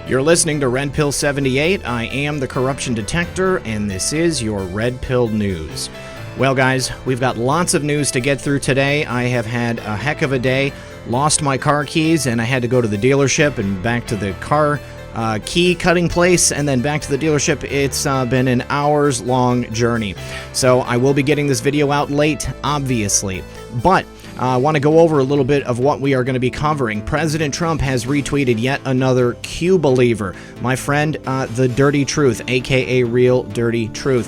You're listening to Red Pill 78. I am the corruption detector, and this is your Red Pill News. Well, guys, we've got lots of news to get through today. I have had a heck of a day. Lost my car keys, and I had to go to the dealership and back to the car key cutting place, and then back to the dealership. It's been an hours-long journey. So I will be getting this video out late, obviously. But I want to go over a little bit of what we are going to be covering. President Trump has retweeted yet another Q believer. My friend, The Dirty Truth, a.k.a. Real Dirty Truth.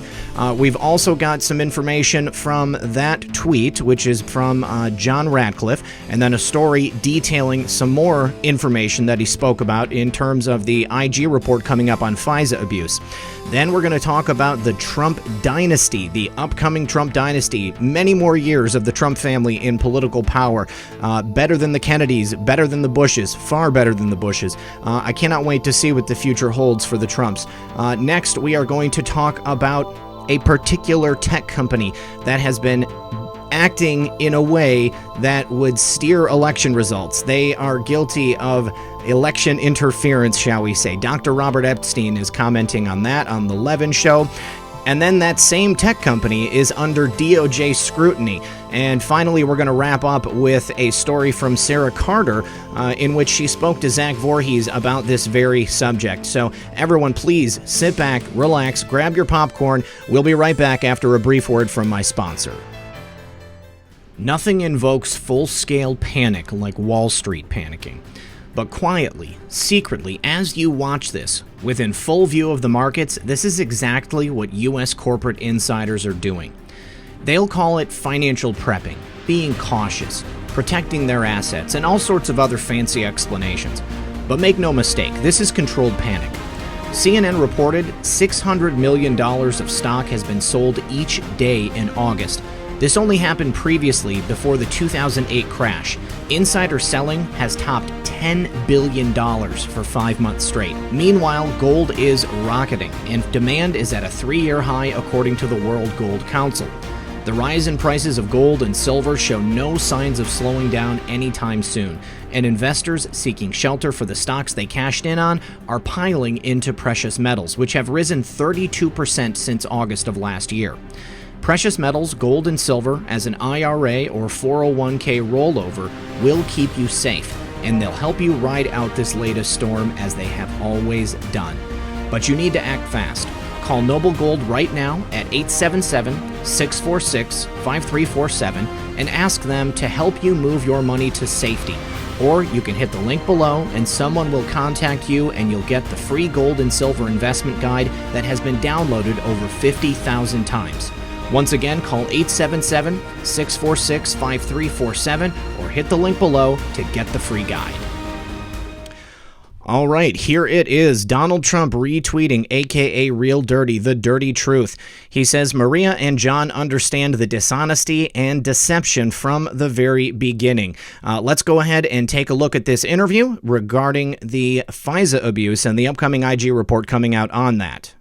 We've also got some information from that tweet, which is from John Ratcliffe, and then a story detailing some more information that he spoke about in terms of the IG report coming up on FISA abuse. Then we're going to talk about the Trump dynasty, the upcoming Trump dynasty, many more years of the Trump family in political power. Better than the Kennedys, better than the Bushes, far better than the Bushes. I cannot wait to see what the future holds for the Trumps. Next, we are going to talk about a particular tech company that has been acting in a way that would steer election results. They are guilty of election interference, shall we say. Dr. Robert Epstein is commenting on that on the Levin Show. And then that same tech company is under DOJ scrutiny. And finally, we're going to wrap up with a story from Sarah Carter in which she spoke to Zach Voorhees about this very subject. So everyone, please sit back, relax, grab your popcorn. We'll be right back after a brief word from my sponsor. Nothing invokes full-scale panic like Wall Street panicking. But quietly, secretly, as you watch this, within full view of the markets, this is exactly what U.S. corporate insiders are doing. They'll call it financial prepping, being cautious, protecting their assets, and all sorts of other fancy explanations. But make no mistake, this is controlled panic. CNN reported $600 million of stock has been sold each day in August. This only happened previously before the 2008 crash. Insider selling has topped $10 billion for 5 months straight. Meanwhile, gold is rocketing, and demand is at a 3-year high according to the World Gold Council. The rise in prices of gold and silver show no signs of slowing down anytime soon, and investors seeking shelter for the stocks they cashed in on are piling into precious metals, which have risen 32% since August of last year. Precious metals, gold and silver, as an IRA or 401k rollover, will keep you safe, and they'll help you ride out this latest storm as they have always done. But you need to act fast. Call Noble Gold right now at 877-646-5347 and ask them to help you move your money to safety. Or you can hit the link below and someone will contact you and you'll get the free gold and silver investment guide that has been downloaded over 50,000 times. Once again, call 877-646-5347 or hit the link below to get the free guide. All right, here it is. Donald Trump retweeting a.k.a. Real Dirty, The Dirty Truth. He says, Maria and John understand the dishonesty and deception from the very beginning. Let's go ahead and take a look at this interview regarding the FISA abuse and the upcoming IG report coming out on that.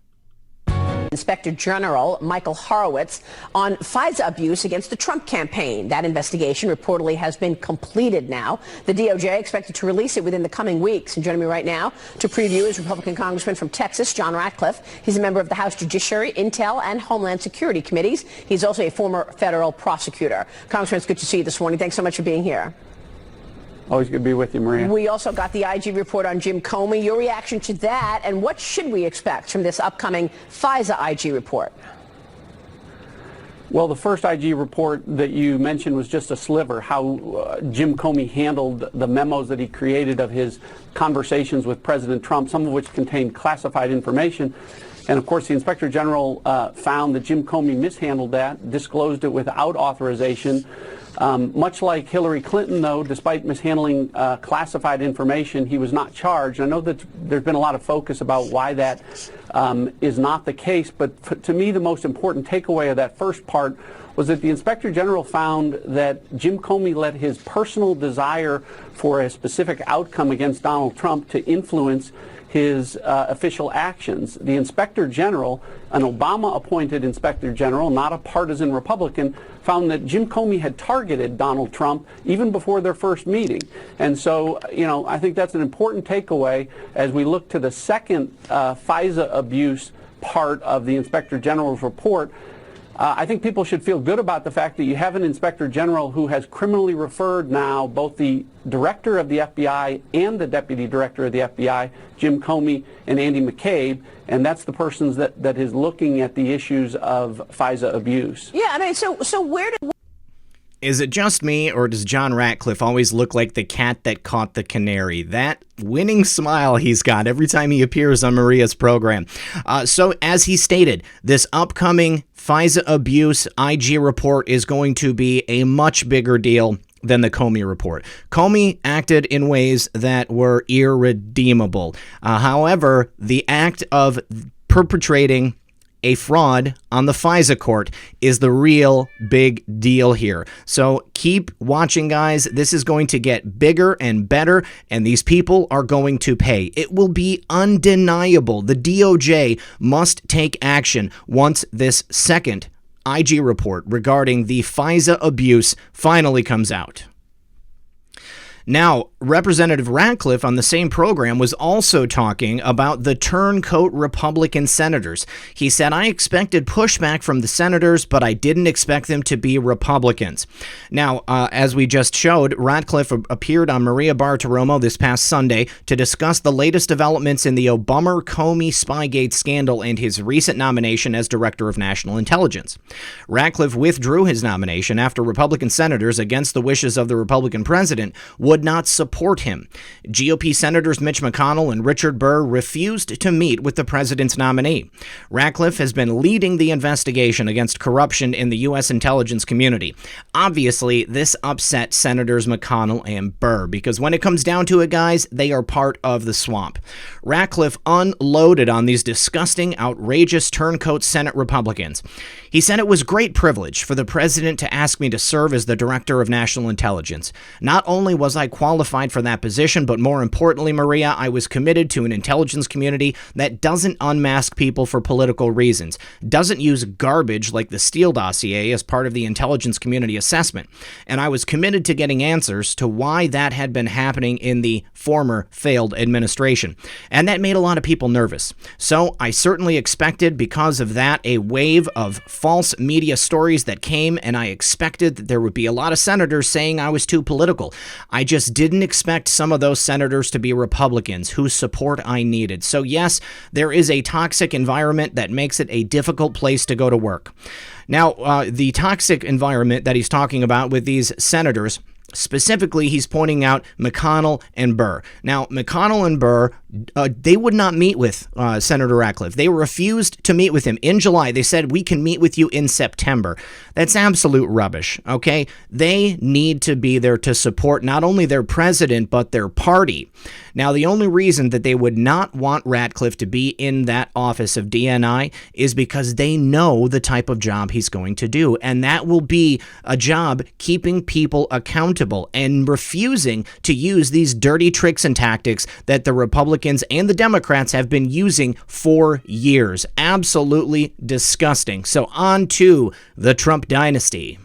Inspector General Michael Horowitz on FISA abuse against the Trump campaign. That investigation reportedly has been completed now. The DOJ expected to release it within the coming weeks. And joining me right now to preview is Republican Congressman from Texas, John Ratcliffe. He's a member of the House Judiciary, Intel, and Homeland Security Committees. He's also a former federal prosecutor. Congressman, it's good to see you this morning. Thanks so much for being here. Always good to be with you, Maria. We also got the IG report on Jim Comey. Your reaction to that, and what should we expect from this upcoming FISA IG report? Well, the first IG report that you mentioned was just a sliver, how Jim Comey handled the memos that he created of his conversations with President Trump, some of which contained classified information. And of course, the Inspector General found that Jim Comey mishandled that, disclosed it without authorization. Much like Hillary Clinton, though, despite mishandling classified information, he was not charged. I know that there's been a lot of focus about why that is not the case, but to me the most important takeaway of that first part was that the Inspector General found that Jim Comey let his personal desire for a specific outcome against Donald Trump to influence his official actions. The Inspector General, an Obama-appointed Inspector General, not a partisan Republican, found that Jim Comey had targeted Donald Trump even before their first meeting. And so, I think that's an important takeaway as we look to the second FISA abuse part of the Inspector General's report. I think people should feel good about the fact that you have an Inspector General who has criminally referred now both the Director of the FBI and the Deputy Director of the FBI, Jim Comey and Andy McCabe, and that's the persons that is looking at the issues of FISA abuse. Yeah, I mean, so where did... Is it just me, or does John Ratcliffe always look like the cat that caught the canary? That winning smile he's got every time he appears on Maria's program. So, as he stated, this upcoming FISA abuse IG report is going to be a much bigger deal than the Comey report. Comey acted in ways that were irredeemable. However, the act of perpetrating a fraud on the FISA court is the real big deal here. So keep watching, guys. This is going to get bigger and better, and these people are going to pay. It will be undeniable. The DOJ must take action once this second IG report regarding the FISA abuse finally comes out. Now, Representative Ratcliffe on the same program was also talking about the turncoat Republican senators. He said, "I expected pushback from the senators, but I didn't expect them to be Republicans." Now, as we just showed, Ratcliffe appeared on Maria Bartiromo this past Sunday to discuss the latest developments in the Obama-Comey Spygate scandal and his recent nomination as Director of National Intelligence. Ratcliffe withdrew his nomination after Republican senators, against the wishes of the Republican president, would not support him. GOP Senators Mitch McConnell and Richard Burr refused to meet with the president's nominee. Ratcliffe has been leading the investigation against corruption in the U.S. intelligence community. Obviously, this upset Senators McConnell and Burr, because when it comes down to it, guys, they are part of the swamp. Ratcliffe unloaded on these disgusting, outrageous turncoat Senate Republicans. He said, "It was great privilege for the president to ask me to serve as the Director of National Intelligence. Not only was I qualified for that position, but more importantly, Maria, I was committed to an intelligence community that doesn't unmask people for political reasons, doesn't use garbage like the Steele dossier as part of the intelligence community assessment, and I was committed to getting answers to why that had been happening in the former failed administration. And that made a lot of people nervous. So I certainly expected, because of that, a wave of false media stories that came, and I expected that there would be a lot of senators saying I was too political. I just didn't expect some of those senators to be Republicans whose support I needed. So yes, there is a toxic environment that makes it a difficult place to go to work." Now, the toxic environment that he's talking about with these senators, specifically, he's pointing out McConnell and Burr. Now, McConnell and Burr, they would not meet with Senator Ratcliffe. They refused to meet with him in July. They said, "We can meet with you in September." That's absolute rubbish, okay? They need to be there to support not only their president, but their party. Now, the only reason that they would not want Ratcliffe to be in that office of DNI is because they know the type of job he's going to do, and that will be a job keeping people accountable and refusing to use these dirty tricks and tactics that the Republicans and the Democrats have been using for years. Absolutely disgusting. So on to the Trump dynasty.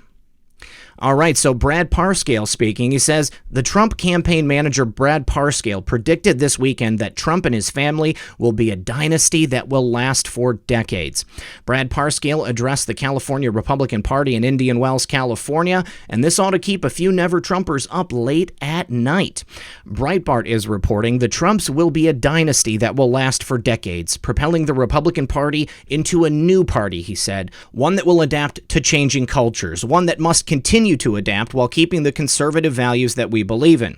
All right, so Brad Parscale speaking. He says, "The Trump campaign manager Brad Parscale predicted this weekend that Trump and his family will be a dynasty that will last for decades." Brad Parscale addressed the California Republican Party in Indian Wells, California, and this ought to keep a few never-Trumpers up late at night. Breitbart is reporting the Trumps will be a dynasty that will last for decades, propelling the Republican Party into a new party, he said, one that will adapt to changing cultures, one that must continue to adapt while keeping the conservative values that we believe in.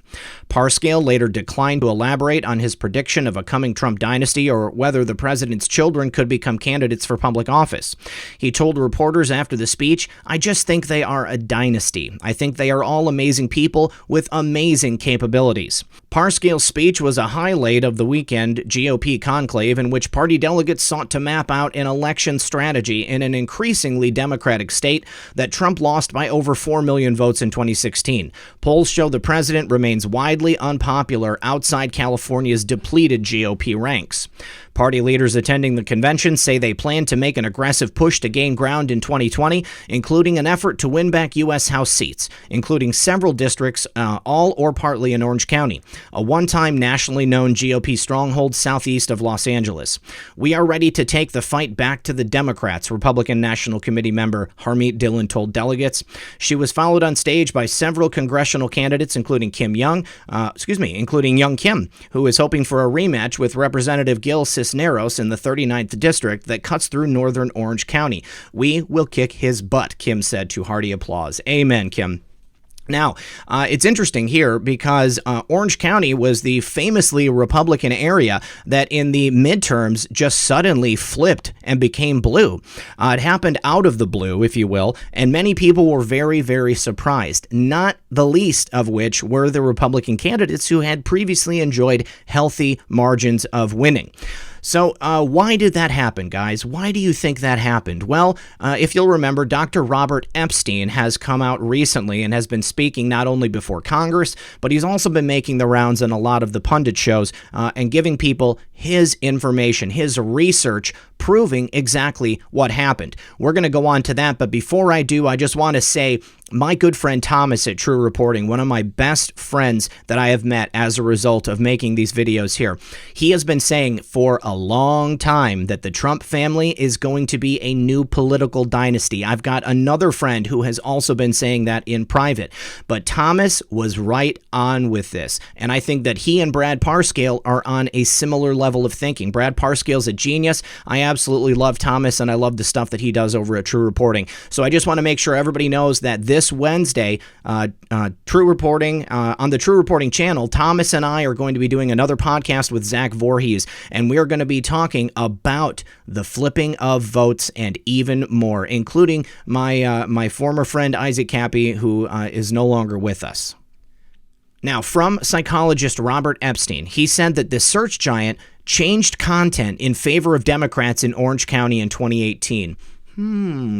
Parscale later declined to elaborate on his prediction of a coming Trump dynasty or whether the president's children could become candidates for public office. He told reporters after the speech, "I just think they are a dynasty. I think they are all amazing people with amazing capabilities." Parscale's speech was a highlight of the weekend GOP conclave in which party delegates sought to map out an election strategy in an increasingly Democratic state that Trump lost by over 4 million votes in 2016. Polls show the president remains widely unpopular outside California's depleted GOP ranks. Party leaders attending the convention say they plan to make an aggressive push to gain ground in 2020, including an effort to win back U.S. House seats, including several districts, all or partly in Orange County, a one-time nationally known GOP stronghold southeast of Los Angeles. "We are ready to take the fight back to the Democrats," Republican National Committee member Harmeet Dillon told delegates. She was followed on stage by several congressional candidates, including Young Kim, who is hoping for a rematch with Representative Gil Cisneros in the 39th district that cuts through northern Orange County. "We will kick his butt," Kim said to hearty applause. Amen, Kim. Now, it's interesting here because Orange County was the famously Republican area that in the midterms just suddenly flipped and became blue. It happened out of the blue, if you will, and many people were very, very surprised, not the least of which were the Republican candidates who had previously enjoyed healthy margins of winning. So why did that happen, guys? Why do you think that happened? Well, if you'll remember, Dr. Robert Epstein has come out recently and has been speaking not only before Congress, but he's also been making the rounds on a lot of the pundit shows and giving people his information, his research, proving exactly what happened. We're going to go on to that, but before I do, I just want to say my good friend Thomas at True Reporting, one of my best friends that I have met as a result of making these videos here, he has been saying for a long time that the Trump family is going to be a new political dynasty. I've got another friend who has also been saying that in private, but Thomas was right on with this, and I think that he and Brad Parscale are on a similar level of thinking. Brad Parscale's a genius. I absolutely love Thomas, and I love the stuff that he does over at True Reporting. So I just want to make sure everybody knows that this Wednesday, True Reporting, on the True Reporting channel, Thomas and I are going to be doing another podcast with Zach Voorhees, and we're going to be talking about the flipping of votes and even more, including my former friend Isaac Cappy, who is no longer with us. Now, from psychologist Robert Epstein, he said that the search giant changed content in favor of Democrats in Orange County in 2018.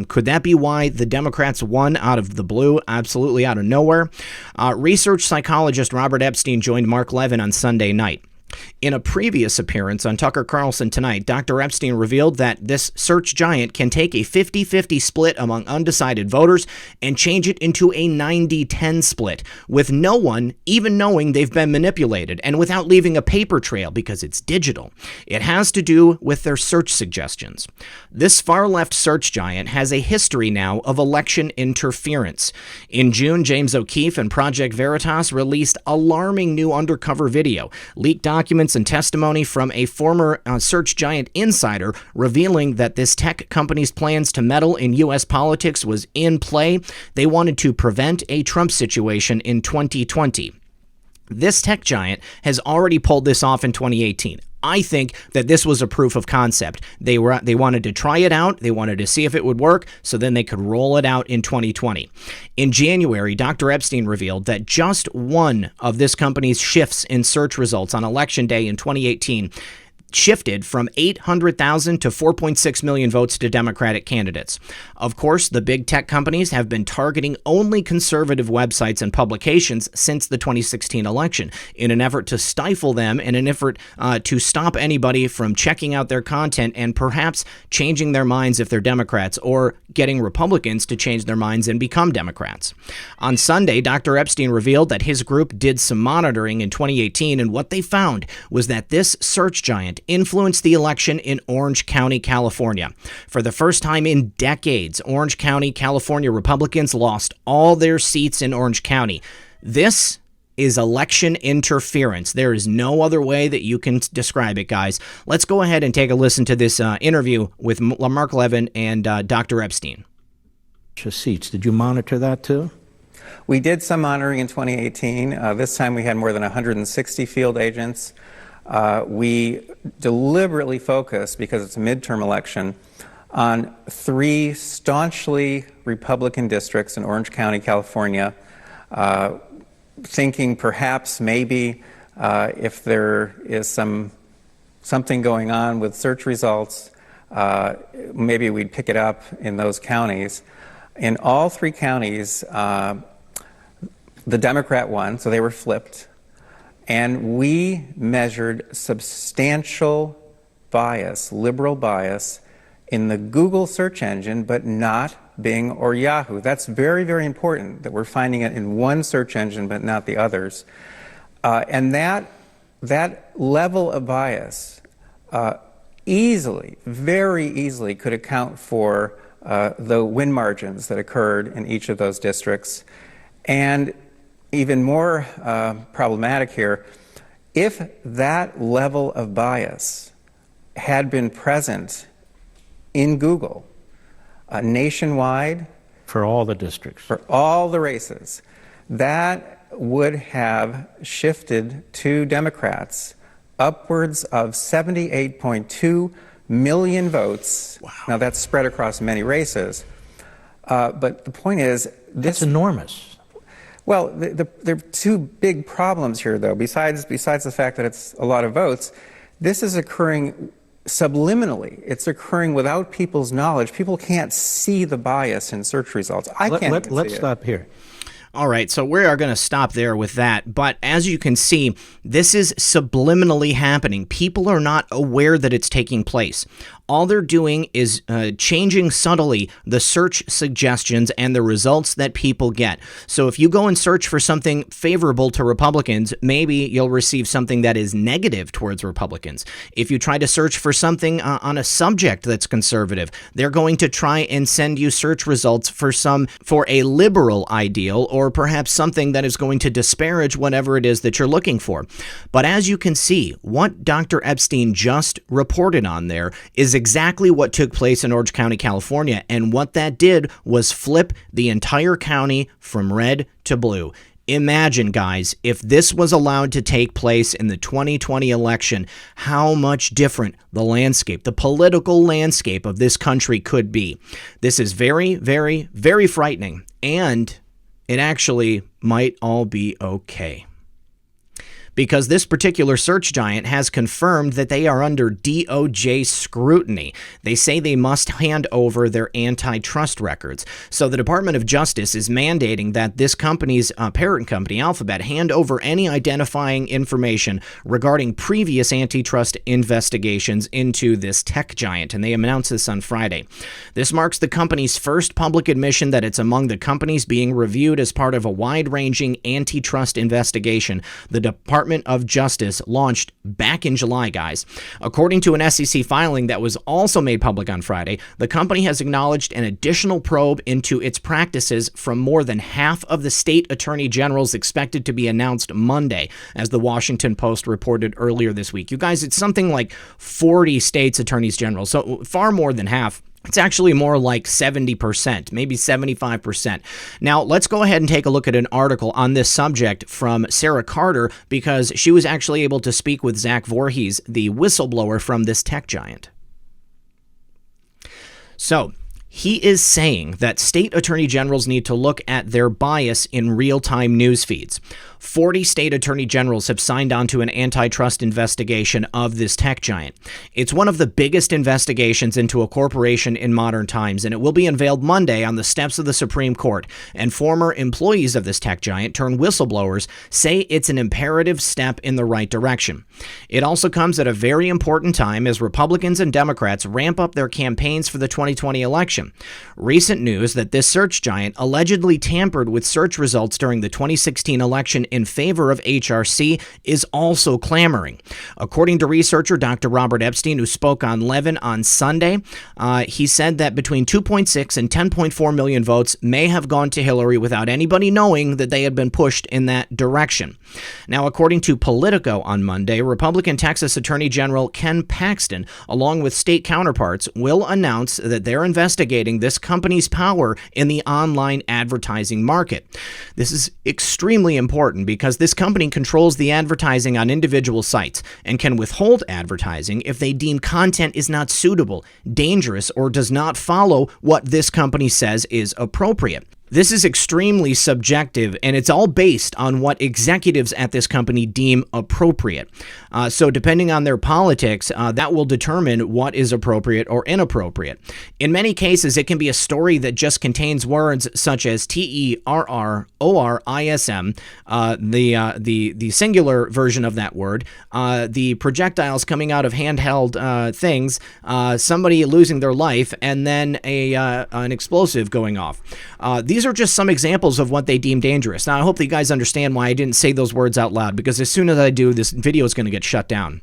Could that be why the Democrats won out of the blue, absolutely out of nowhere? Research psychologist Robert Epstein joined Mark Levin on Sunday night. In a previous appearance on Tucker Carlson Tonight, Dr. Epstein revealed that this search giant can take a 50-50 split among undecided voters and change it into a 90-10 split, with no one even knowing they've been manipulated and without leaving a paper trail because it's digital. It has to do with their search suggestions. This far-left search giant has a history now of election interference. In June, James O'Keefe and Project Veritas released alarming new undercover video, leaked documents and testimony from a former search giant insider revealing that this tech company's plans to meddle in U.S. politics was in play. They wanted to prevent a Trump situation in 2020. This tech giant has already pulled this off in 2018. I think that this was a proof of concept. They wanted to try it out. They wanted to see if it would work, so then they could roll it out in 2020. In January, Dr. Epstein revealed that just one of this company's shifts in search results on Election Day in 2018 shifted from 800,000 to 4.6 million votes to Democratic candidates. Of course, the big tech companies have been targeting only conservative websites and publications since the 2016 election in an effort to stifle them, in an effort to stop anybody from checking out their content and perhaps changing their minds if they're Democrats, or getting Republicans to change their minds and become Democrats. On Sunday, Dr. Epstein revealed that his group did some monitoring in 2018, and what they found was that this search giant influenced the election in Orange County, California. For the first time in decades, Orange County, California Republicans lost all their seats in Orange County. This is election interference. There is no other way that you can describe it, guys. Let's go ahead and take a listen to this interview with Mark Levin and Dr. Epstein. Seats. Did you monitor that too? We did some monitoring in 2018. This time we had more than 160 field agents. We deliberately focused, because it's a midterm election, on 3 staunchly Republican districts in Orange County, California, thinking perhaps maybe if there is something going on with search results, maybe we'd pick it up in those counties. In all 3 counties, the Democrat won, so they were flipped. And we measured substantial bias, liberal bias, in the Google search engine, but not Bing or Yahoo. That's very, very important that we're finding it in one search engine, but not the others. And that level of bias very easily could account for the win margins that occurred in each of those districts. And even more problematic here, if that level of bias had been present in Google nationwide, For all the districts. for all the races, that would have shifted to Democrats upwards of 78.2 million votes. Wow. Now that's spread across many races. But the point is, That's enormous. well, there are 2 big problems here, though. Besides the fact that it's a lot of votes, this is occurring subliminally. It's occurring without people's knowledge. People can't see the bias in search results. I can't even see Let's it. stop here. All right, so we are going to stop there with that. But as you can see, this is subliminally happening. People are not aware that it's taking place. All they're doing is changing subtly the search suggestions and the results that people get. So if you go and search for something favorable to Republicans, maybe you'll receive something that is negative towards Republicans. If you try to search for something on a subject that's conservative, they're going to try and send you search results for a liberal ideal, or perhaps something that is going to disparage whatever it is that you're looking for. But as you can see, what Dr. Epstein just reported on there is exactly what took place in Orange County, California. And what that did was flip the entire county from red to blue. Imagine, guys, if this was allowed to take place in the 2020 election, how much different the landscape, the political landscape of this country could be. This is very, very, very frightening. And it actually might all be okay. Because this particular search giant has confirmed that they are under DOJ scrutiny. They say they must hand over their antitrust records. So the Department of Justice is mandating that this company's parent company, Alphabet, hand over any identifying information regarding previous antitrust investigations into this tech giant, and they announced this on Friday. This marks the company's first public admission that it's among the companies being reviewed as part of a wide-ranging antitrust investigation the Department of Justice launched back in July, guys. According to an SEC filing that was also made public on Friday, the company has acknowledged an additional probe into its practices from more than half of the state attorney generals expected to be announced Monday, as the Washington Post reported earlier this week. You guys, it's something like 40 states attorneys general, so far more than half. It's actually more like 70%, maybe 75%. Now, let's go ahead and take a look at an article on this subject from Sarah Carter, because she was actually able to speak with Zach Voorhees, the whistleblower from this tech giant. So, he is saying that state attorney generals need to look at their bias in real-time news feeds. 40 state attorney generals have signed on to an antitrust investigation of this tech giant. It's one of the biggest investigations into a corporation in modern times, and it will be unveiled Monday on the steps of the Supreme Court. And former employees of this tech giant turned whistleblowers say it's an imperative step in the right direction. It also comes at a very important time as Republicans and Democrats ramp up their campaigns for the 2020 election. Recent news that this search giant allegedly tampered with search results during the 2016 election in favor of HRC is also clamoring. According to researcher Dr. Robert Epstein, who spoke on Levin on Sunday, he said that between 2.6 and 10.4 million votes may have gone to Hillary without anybody knowing that they had been pushed in that direction. Now, according to Politico on Monday, Republican Texas Attorney General Ken Paxton, along with state counterparts, will announce that they're investigating this company's power in the online advertising market. This is extremely important because this company controls the advertising on individual sites and can withhold advertising if they deem content is not suitable, dangerous, or does not follow what this company says is appropriate. This is extremely subjective, and it's all based on what executives at this company deem appropriate. So depending on their politics, that will determine what is appropriate or inappropriate. In many cases, it can be a story that just contains words such as terrorism, the singular version of that word, the projectiles coming out of handheld things, somebody losing their life, and then an explosive going off. These are just some examples of what they deem dangerous. Now, I hope that you guys understand why I didn't say those words out loud, because as soon as I do, this video is going to get shut down.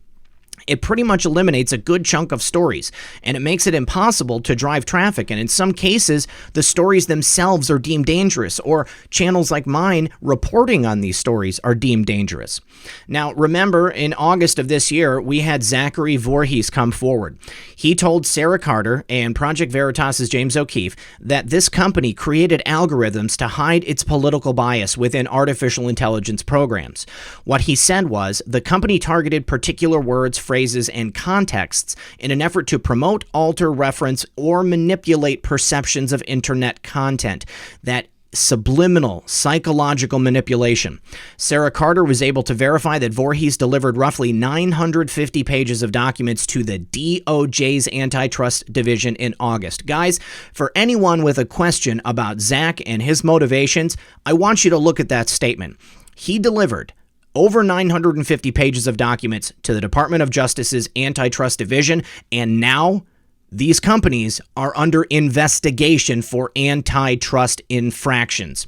It pretty much eliminates a good chunk of stories, and it makes it impossible to drive traffic. And in some cases, the stories themselves are deemed dangerous, or channels like mine reporting on these stories are deemed dangerous. Now, remember, in August of this year, we had Zachary Voorhees come forward. He told Sarah Carter and Project Veritas's James O'Keefe that this company created algorithms to hide its political bias within artificial intelligence programs. What he said was the company targeted particular words, phrases, and contexts in an effort to promote, alter, reference, or manipulate perceptions of internet content. That subliminal psychological manipulation. Sarah Carter was able to verify that Voorhees delivered roughly 950 pages of documents to the DOJ's Antitrust Division in August. Guys, for anyone with a question about Zak and his motivations, I want you to look at that statement. He delivered over 950 pages of documents to the Department of Justice's Antitrust Division, and now these companies are under investigation for antitrust infractions.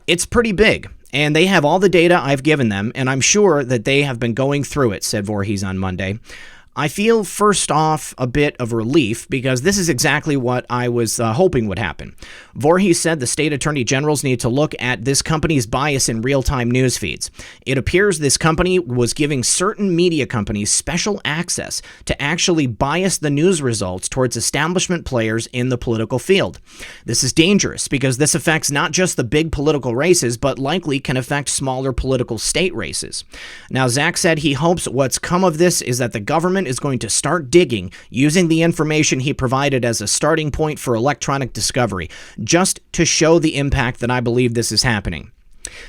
It's pretty big, and they have all the data I've given them, and I'm sure that they have been going through it, said Voorhees on Monday. I feel, first off, a bit of relief, because this is exactly what I was hoping would happen. Voorhees said the state attorney generals need to look at this company's bias in real-time news feeds. It appears this company was giving certain media companies special access to actually bias the news results towards establishment players in the political field. This is dangerous, because this affects not just the big political races, but likely can affect smaller political state races. Now, Zak said he hopes what's come of this is that the government is going to start digging using the information he provided as a starting point for electronic discovery, just to show the impact that I believe this is happening.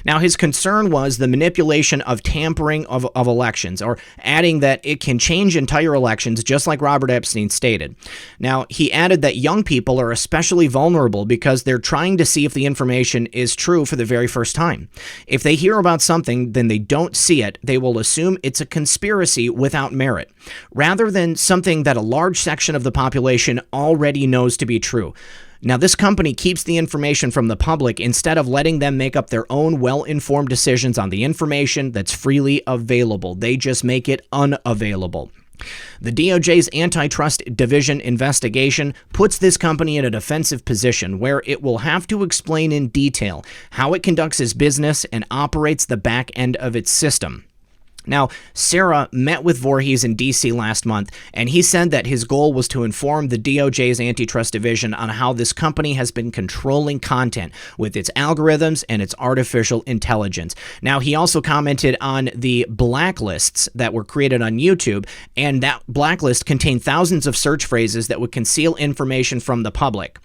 Now, his concern was the manipulation of tampering of elections, or adding that it can change entire elections, just like Robert Epstein stated. Now, he added that young people are especially vulnerable because they're trying to see if the information is true for the very first time. If they hear about something, then they don't see it, they will assume it's a conspiracy without merit, rather than something that a large section of the population already knows to be true. Now, this company keeps the information from the public instead of letting them make up their own well-informed decisions on the information that's freely available. They just make it unavailable. The DOJ's Antitrust Division investigation puts this company in a defensive position where it will have to explain in detail how it conducts its business and operates the back end of its system. Now, Sarah met with Voorhees in D.C. last month, and he said that his goal was to inform the DOJ's Antitrust Division on how this company has been controlling content with its algorithms and its artificial intelligence. Now, he also commented on the blacklists that were created on YouTube, and that blacklist contained thousands of search phrases that would conceal information from the public.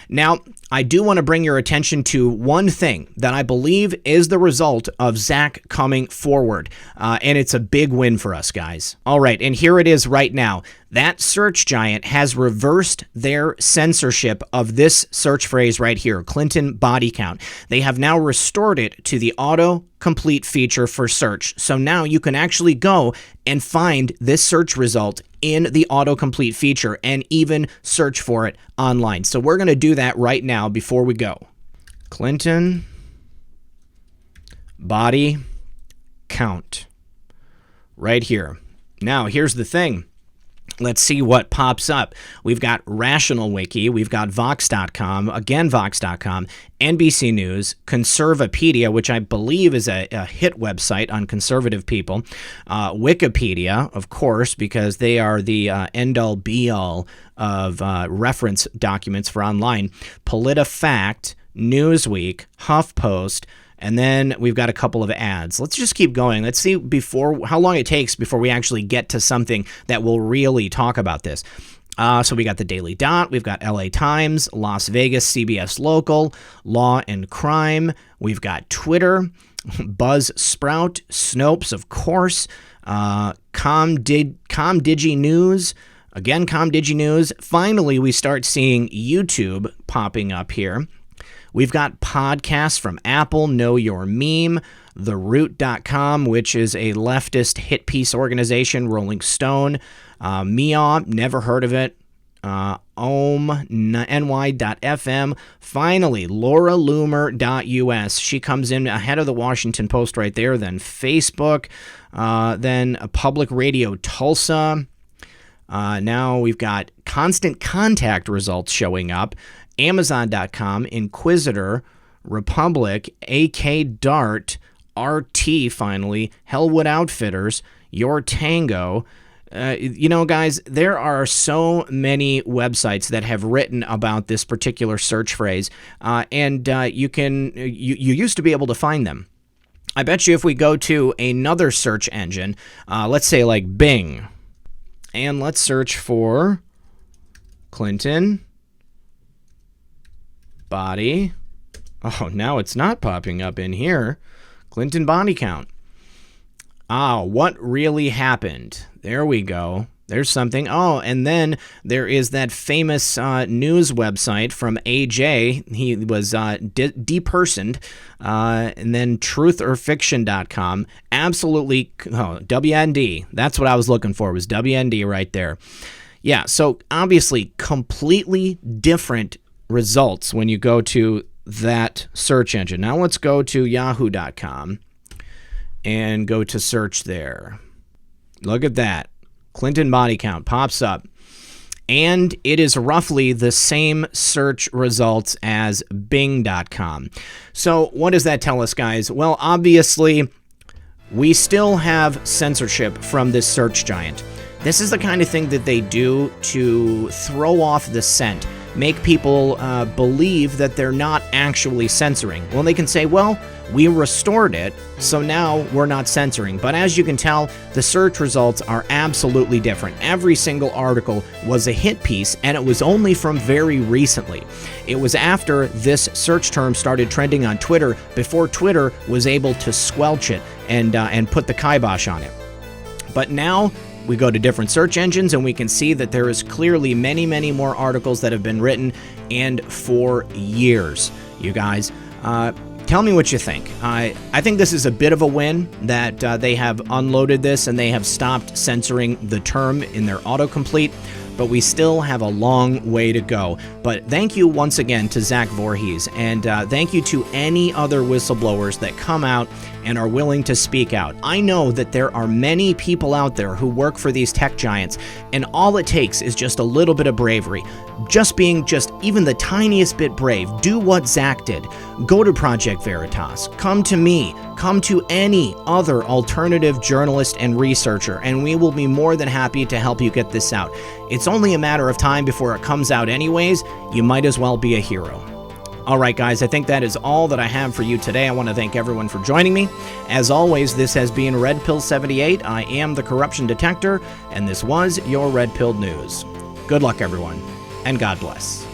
Now, I do want to bring your attention to one thing that I believe is the result of Zak coming forward, and it's a big win for us, guys. All right, and here it is right now. That search giant has reversed their censorship of this search phrase right here, Clinton body count. They have now restored it to the auto-complete feature for search. So now you can actually go and find this search result in the autocomplete feature and even search for it online. So we're going to do that right now before we go. Clinton body count right here. Now, here's the thing. Let's see what pops up. We've got Rational Wiki, we've got Vox.com, again Vox.com, NBC News, Conservapedia, which I believe is a hit website on conservative people, Wikipedia, of course, because they are the end-all be-all of reference documents for online, PolitiFact, Newsweek, HuffPost, and then we've got a couple of ads. Let's just keep going. Let's see how long it takes before we actually get to something that will really talk about this. So we got the Daily Dot, we've got LA Times, Las Vegas, CBS Local, Law and Crime, we've got Twitter, Buzzsprout, Snopes, of course, ComDigi News, again, ComDigi News. Finally, we start seeing YouTube popping up here. We've got podcasts from Apple, Know Your Meme, TheRoot.com, which is a leftist hit piece organization, Rolling Stone, Meow, never heard of it, ny.fm. Finally, lauraloomer.us. She comes in ahead of the Washington Post right there, then Facebook, then Public Radio Tulsa. Now we've got Constant Contact results showing up, Amazon.com, Inquisitor, Republic, AK Dart, RT finally, Hellwood Outfitters, Your Tango. Guys, there are so many websites that have written about this particular search phrase, and you used to be able to find them. I bet you if we go to another search engine, let's say like Bing, and let's search for Clinton body. Oh, now it's not popping up in here. Clinton body count. What really happened? There we go. There's something. Oh, and then there is that famous news website from AJ. He was depersoned. And then trutherfiction.com. Absolutely. Oh, WND. That's what I was looking for, was WND right there. Yeah, so obviously completely different results when you go to that search engine. Now let's go to yahoo.com and go to search there. Look at that. Clinton body count pops up. And it is roughly the same search results as Bing.com. So what does that tell us, guys? Well, obviously, we still have censorship from this search giant. This is the kind of thing that they do to throw off the scent, make people believe that they're not actually censoring. Well, they can say, well, we restored it, so now we're not censoring. But as you can tell, the search results are absolutely different. Every single article was a hit piece, and it was only from very recently. It was after this search term started trending on Twitter, before Twitter was able to squelch it and put the kibosh on it. But now we go to different search engines and we can see that there is clearly many, many more articles that have been written, and for years. You guys, tell me what you think. I think this is a bit of a win that they have unloaded this and they have stopped censoring the term in their autocomplete, but we still have a long way to go. But thank you once again to Zak Voorhees, and thank you to any other whistleblowers that come out and are willing to speak out. I know that there are many people out there who work for these tech giants, and all it takes is just a little bit of bravery. Just being just even the tiniest bit brave. Do what Zak did. Go to Project Veritas. Come to me. Come to any other alternative journalist and researcher, and we will be more than happy to help you get this out. It's only a matter of time before it comes out anyways. You might as well be a hero. All right, guys, I think that is all that I have for you today. I want to thank everyone for joining me. As always, this has been Red Pill 78. I am the Corruption Detector, and this was your Red Pill News. Good luck, everyone, and God bless.